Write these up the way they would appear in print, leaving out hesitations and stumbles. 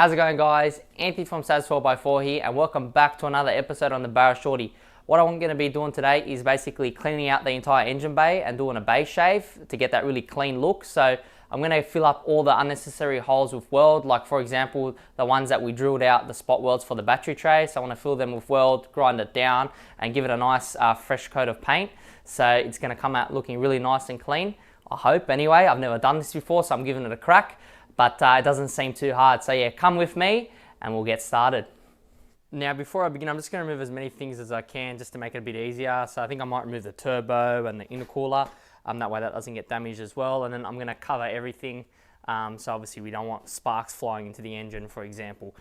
How's it going, guys? Anthony from SWB here, and welcome back to another episode on the Barra Shorty. What I'm going to be doing today is basically cleaning out the entire engine bay and doing a bay shave to get that really clean look. So I'm going to fill up all the unnecessary holes with weld, like for example the ones that we drilled out, the spot welds for the battery tray. So I want to fill them with weld, grind it down and give it a nice fresh coat of paint. So it's going to come out looking really nice and clean, I hope anyway. I've never done this before, so I'm giving it a crack. But it doesn't seem too hard. So yeah, come with me and we'll get started. Now before I begin, I'm just going to remove as many things as I can just to make it a bit easier. So I think I might remove the turbo and the intercooler. That way that doesn't get damaged as well. And then I'm going to cover everything. So obviously we don't want sparks flying into the engine, for example.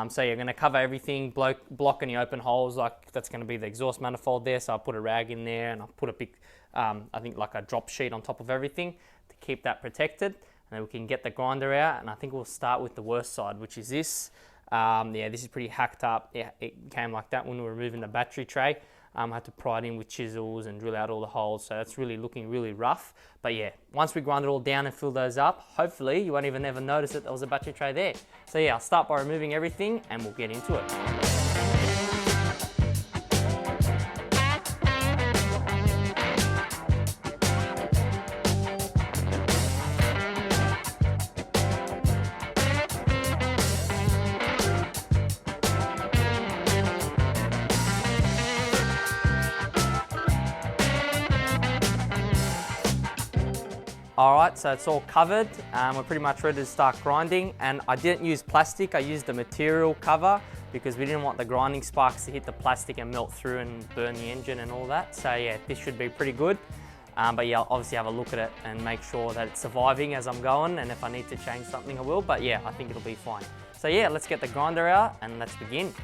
So you're going to cover everything, block any open holes, like that's going to be the exhaust manifold there. So I'll put a rag in there and I'll put a big, I think like a drop sheet on top of everything to keep that protected. And then we can get the grinder out, and I think we'll start with the worst side, which is this. Yeah, this is pretty hacked up. Yeah, it came like that when we were removing the battery tray. I had to pry it in with chisels and drill out all the holes, so that's really looking really rough. But yeah, once we grind it all down and fill those up, hopefully you won't even ever notice that there was a battery tray there. So yeah, I'll start by removing everything and we'll get into it. Alright, so it's all covered. We're pretty much ready to start grinding, and I didn't use plastic, I used the material cover because we didn't want the grinding sparks to hit the plastic and melt through and burn the engine and all that. So yeah, this should be pretty good. But yeah, I'll obviously have a look at it and make sure that it's surviving as I'm going, and if I need to change something I will, but yeah, I think it'll be fine. So yeah, let's get the grinder out and let's begin.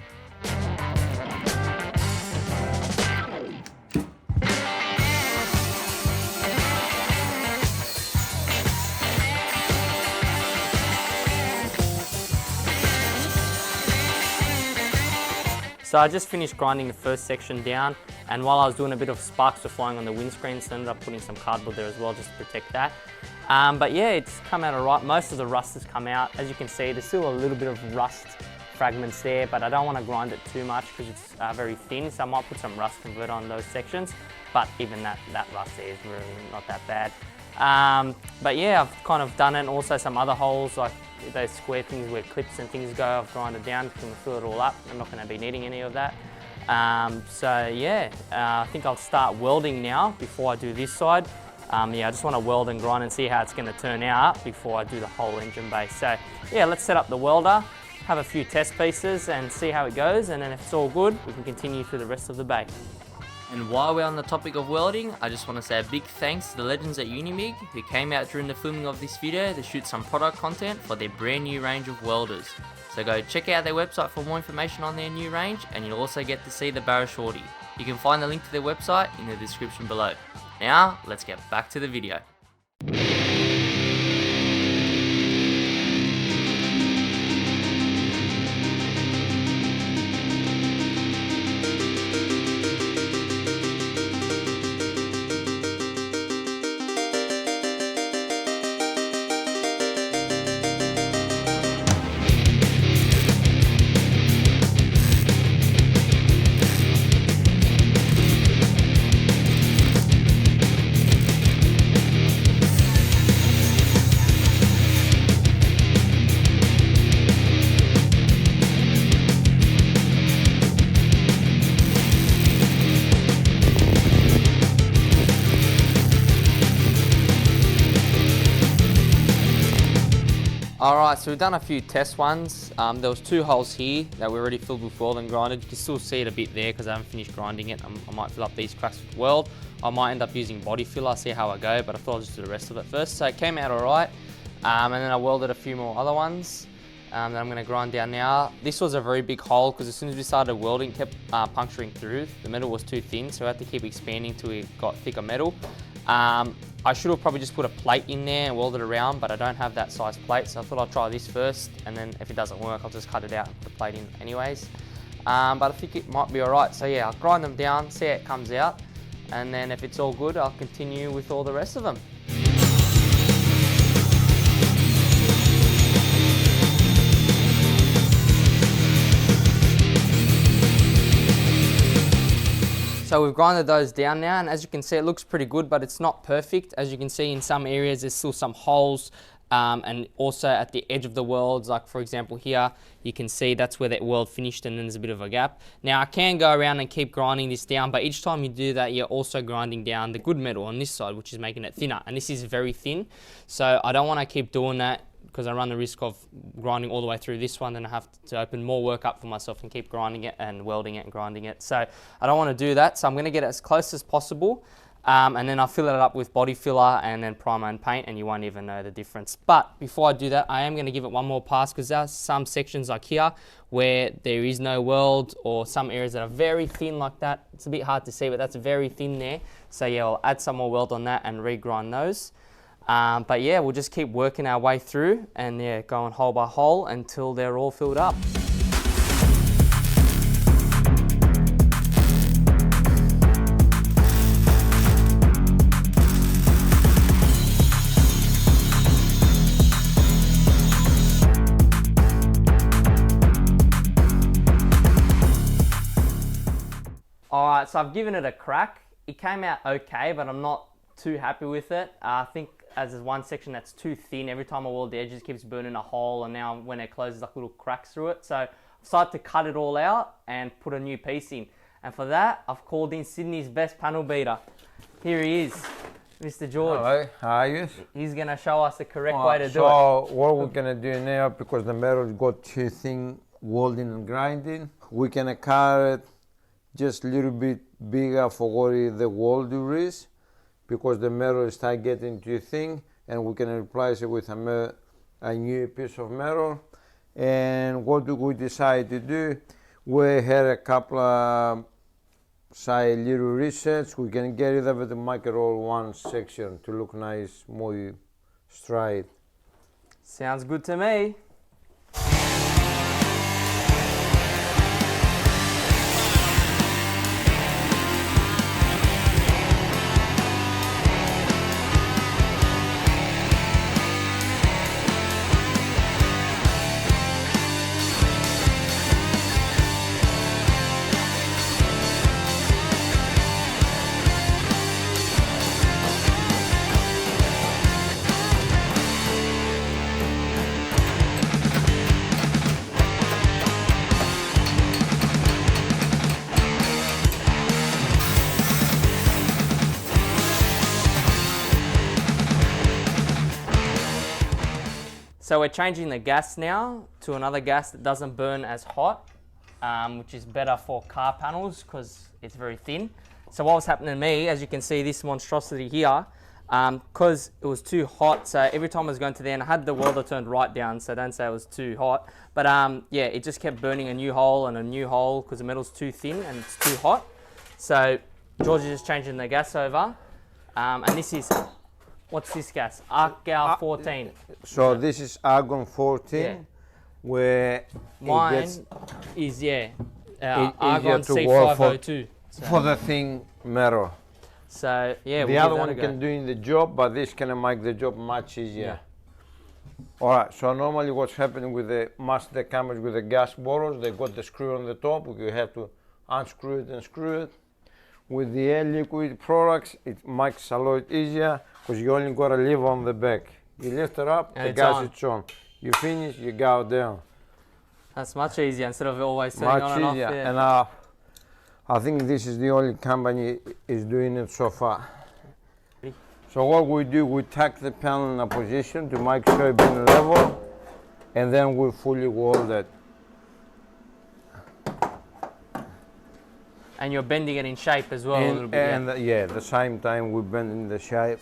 So I just finished grinding the first section down, and while I was doing a bit of sparks were flying on the windscreen, so I ended up putting some cardboard there as well just to protect that. But yeah, it's come out alright. Most of the rust has come out. As you can see, there's still a little bit of rust fragments there, but I don't want to grind it too much because it's very thin, so I might put some rust converter on those sections. But even that rust there is really not that bad. But yeah, I've kind of done it, and also some other holes like those square things where clips and things go, I've grinded down to fill it all up. I'm not going to be needing any of that. So yeah, I think I'll start welding now before I do this side. Yeah, I just want to weld and grind and see how it's going to turn out before I do the whole engine bay. So yeah, let's set up the welder, have a few test pieces and see how it goes, and then if it's all good, we can continue through the rest of the bay. And while we're on the topic of welding, I just want to say a big thanks to the legends at Unimig who came out during the filming of this video to shoot some product content for their brand new range of welders. So go check out their website for more information on their new range, and you'll also get to see the Barra Shorty. You can find the link to their website in the description below. Now, let's get back to the video. Alright, so we've done a few test ones. There was 2 holes here that were already filled with weld and grinded. You can still see it a bit there because I haven't finished grinding it. I might fill up these cracks with weld. I might end up using body filler, see how I go, but I thought I'll just do the rest of it first. So it came out alright, and then I welded a few more other ones that I'm going to grind down now. This was a very big hole because as soon as we started welding, it kept puncturing through. The metal was too thin, so I had to keep expanding till we got thicker metal. I should have probably just put a plate in there and weld it around, but I don't have that size plate, so I thought I'll try this first, and then if it doesn't work, I'll just cut it out and put a plate in anyways. But I think it might be alright, so yeah, I'll grind them down, see how it comes out, and then if it's all good, I'll continue with all the rest of them. So we've grinded those down now, and as you can see, it looks pretty good, but it's not perfect. As you can see, in some areas, there's still some holes, and also at the edge of the welds, like for example here, you can see that's where that weld finished and then there's a bit of a gap. Now I can go around and keep grinding this down, but each time you do that, you're also grinding down the good metal on this side, which is making it thinner, and this is very thin. So I don't want to keep doing that, because I run the risk of grinding all the way through this one, then I have to open more work up for myself and keep grinding it and welding it and grinding it. So I don't want to do that, so I'm going to get it as close as possible, and then I'll fill it up with body filler and then primer and paint, and you won't even know the difference. But before I do that, I am going to give it one more pass, because there are some sections like here where there is no weld, or some areas that are very thin like that. It's a bit hard to see, but that's very thin there. So yeah, I'll add some more weld on that and regrind those. But yeah, we'll just keep working our way through and yeah, going hole by hole until they're all filled up. Alright, so I've given it a crack. It came out okay, but I'm not too happy with it. I think as there's one section that's too thin, every time I weld the edges keeps burning a hole, and now when it closes, like little cracks through it. So I've decided to cut it all out and put a new piece in. And for that, I've called in Sydney's best panel beater. Here he is, Mr. George. Hello, how are you? He's going to show us the correct way to do it. So what we're going to do now, because the metal got too thin, welding and grinding, we're going to cut it just a little bit bigger for what the welder is, because the metal start getting too thin, and we can replace it with a new piece of metal. And what do we decide to do? We had a couple of side little resets. We can get rid of it and make it all one section to look nice, more straight. Sounds good to me. So we're changing the gas now to another gas that doesn't burn as hot, which is better for car panels because it's very thin. So what was happening to me, as you can see this monstrosity here, because it was too hot, so every time I was going to the end, I had the welder turned right down, so don't say it was too hot. But yeah, it just kept burning a new hole and a new hole because the metal's too thin and it's too hot. So George is just changing the gas over, and this is, what's this gas? Argon 14. So this is Argon 14, yeah. Where mine is Argon C502. For the thin metal. So yeah, the other one can do the job, but this can make the job much easier. Yeah. All right. So normally, what's happening with the master cameras with the gas bottles, they got the screw on the top. You have to unscrew it and screw it. With the air liquid products, it makes a lot easier because you only got to leave on the back. You lift it up, and the gas is on. You finish, you go down. That's much easier instead of always turning on and off. Yeah. And I think this is the only company is doing it so far. So what we do, we tack the panel in a position to make sure it's been level, and then we fully weld it. And you're bending it in shape as well a little bit. And yeah, at the same time we bend in the shape.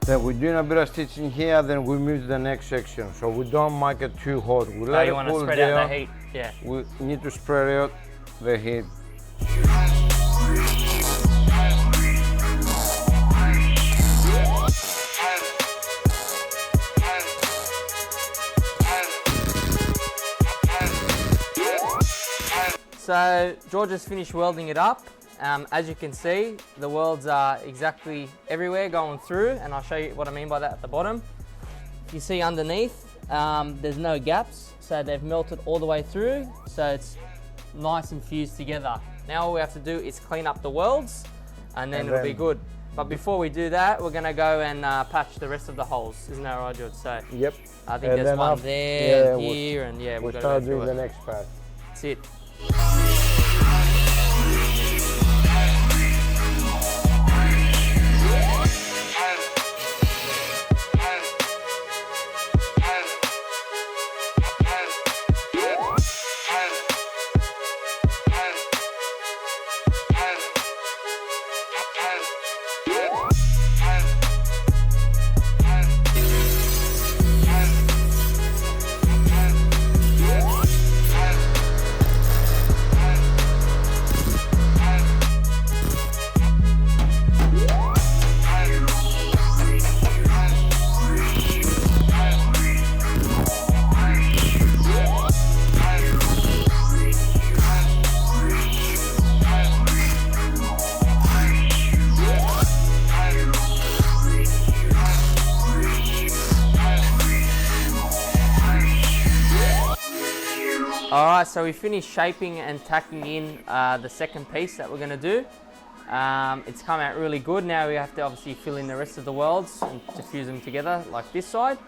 Then we're doing a bit of stitching here, then we move to the next section. So we don't make it too hot. We let it want to spread out the heat. Yeah. We need to spread out the heat. So George has finished welding it up. As you can see, the welds are exactly everywhere going through, and I'll show you what I mean by that at the bottom. You see underneath, there's no gaps, so they've melted all the way through, so it's nice and fused together. Now all we have to do is clean up the welds, and then it'll be good. But before we do that, we're gonna go and patch the rest of the holes. Isn't that right, George? So yep. I think there's one there, and here, and yeah, we'll start doing the next part. That's it. Alright, so we finished shaping and tacking in the second piece that we're going to do. It's come out really good. Now we have to obviously fill in the rest of the welds and to fuse them together like this side.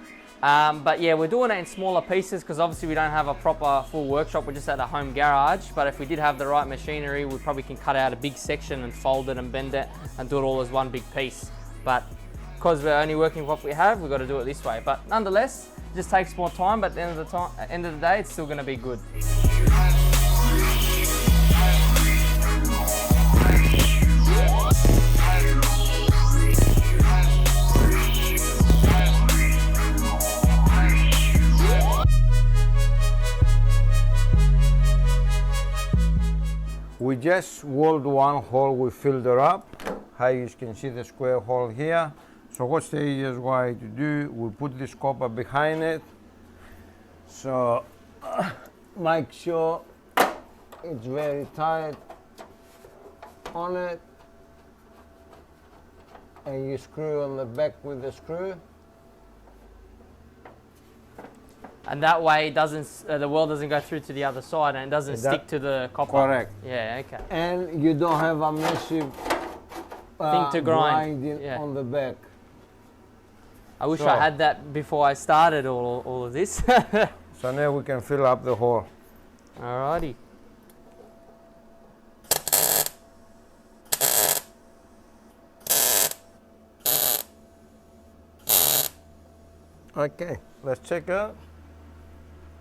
But yeah, we're doing it in smaller pieces because obviously we don't have a proper full workshop. We're just at a home garage. But if we did have the right machinery, we probably can cut out a big section and fold it and bend it and do it all as one big piece. But because we're only working with what we have, we've got to do it this way. But nonetheless, it just takes more time, but at the end of the day, it's still going to be good. We just walled one hole, we filled it up. How you can see the square hole here. So what's the easiest way to do? We put this copper behind it. So make sure it's very tight on it. And you screw on the back with the screw. And that way it doesn't, the weld doesn't go through to the other side and it doesn't stick to the copper. Correct. Yeah, okay. And you don't have a massive thing to grind on the back. I wish I had that before I started all of this. So now we can fill up the hole. Alrighty. Okay, let's check it out.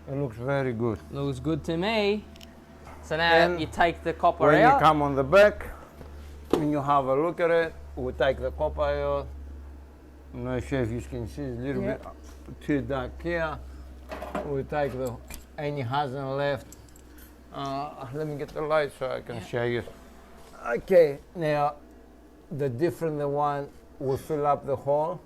It looks very good. Looks good to me. So now you take the copper out. When you come on the back, when you have a look at it, we take the copper out. I'm not sure if you can see, it's a little bit too dark here. We take the any hasn't left. Let me get the light so I can show you. Okay, now the different the one we fill up the hole.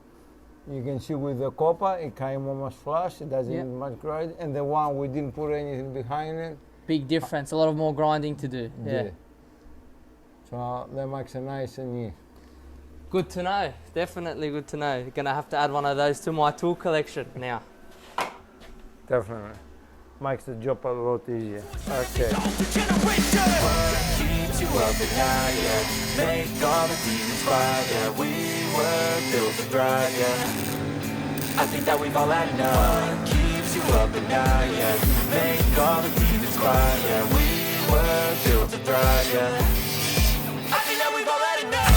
You can see with the copper it came almost flush. It doesn't need much grind, and the one we didn't put anything behind it. Big difference. A lot of more grinding to do. Yeah. So that makes it nice and neat. Good to know. Definitely good to know. You're gonna have to add one of those to my tool collection now. Definitely. Makes the job a lot easier. Okay. Keeps you up at night, yeah. Make all the demons quiet, yeah. We were built to thrive, yeah. I think that we've all had enough. Keeps you up at night, yeah. Make all the demons quiet, yeah. We were built to thrive, yeah. I think that we've all had enough.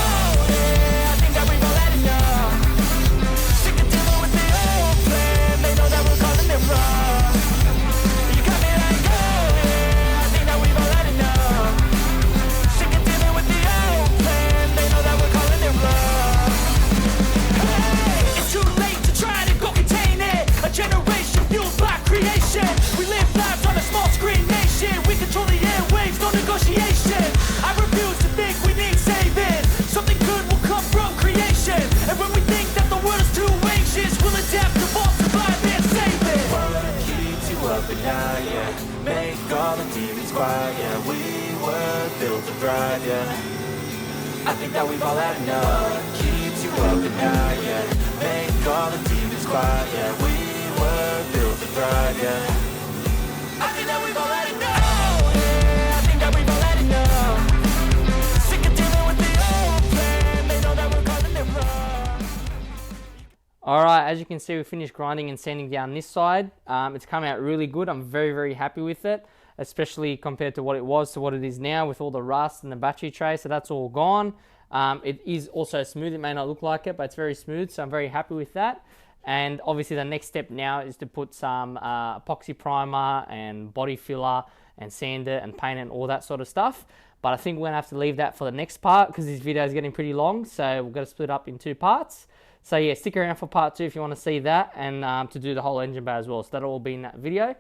Yeah, I think that we've all had enough. Sick of dealing with the old plan. They know that we're calling it wrong. You got me like, oh yeah. I think that we've all had enough. Sick of dealing with the old plan. They know that we're calling it wrong. Hey, it's too late to try to go contain it. A generation fueled by creation. We live lives on a small screen nation. We control the airwaves, no negotiation. I squad, yeah, we were built to thrive, yeah. I think that we've all had enough. What keeps you up at night, yeah. Make all the demons quiet, yeah. We were built to thrive, yeah. I think that we've all had enough. Yeah, I think that we've all had enough. Sick of dealing with the old plan. They know that we're calling it wrong. Alright, as you can see, we finished grinding and sanding down this side. It's come out really good. I'm very, very happy with it, especially compared to what it was to what it is now with all the rust and the battery tray, so that's all gone. It is also smooth. It may not look like it, but it's very smooth, so I'm very happy with that. And obviously the next step now is to put some epoxy primer and body filler and sand it and paint it and all that sort of stuff. But I think we're gonna have to leave that for the next part because this video is getting pretty long, so we're gonna split up in 2 parts. So yeah, stick around for part 2 if you want to see that, and to do the whole engine bay as well. So that'll all be in that video.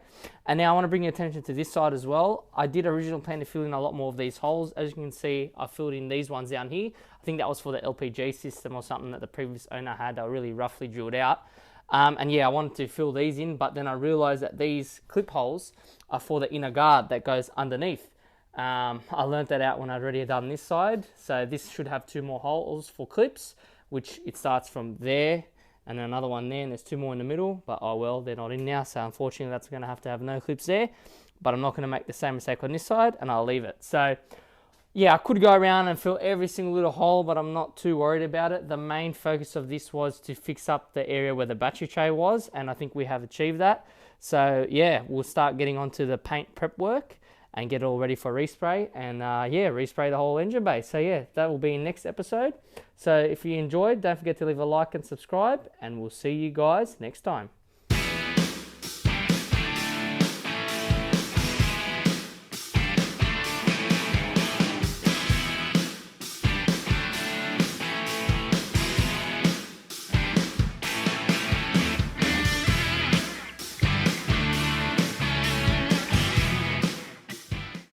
And now I want to bring your attention to this side as well. I did originally plan to fill in a lot more of these holes. As you can see, I filled in these ones down here. I think that was for the LPG system or something that the previous owner had. They were really roughly drilled out. And yeah, I wanted to fill these in, but then I realized that these clip holes are for the inner guard that goes underneath. I learned that out when I'd already done this side. So this should have 2 more holes for clips, which it starts from there and then another one there, and there's 2 more in the middle, but oh well, they're not in now, so unfortunately that's going to have no clips there. But I'm not going to make the same mistake on this side, and I'll leave it. So yeah, I could go around and fill every single little hole, but I'm not too worried about it. The main focus of this was to fix up the area where the battery tray was, and I think we have achieved that. So yeah, we'll start getting onto the paint prep work and get it all ready for respray, and yeah, respray the whole engine bay. So yeah, that will be in next episode. So if you enjoyed, don't forget to leave a like and subscribe, and we'll see you guys next time.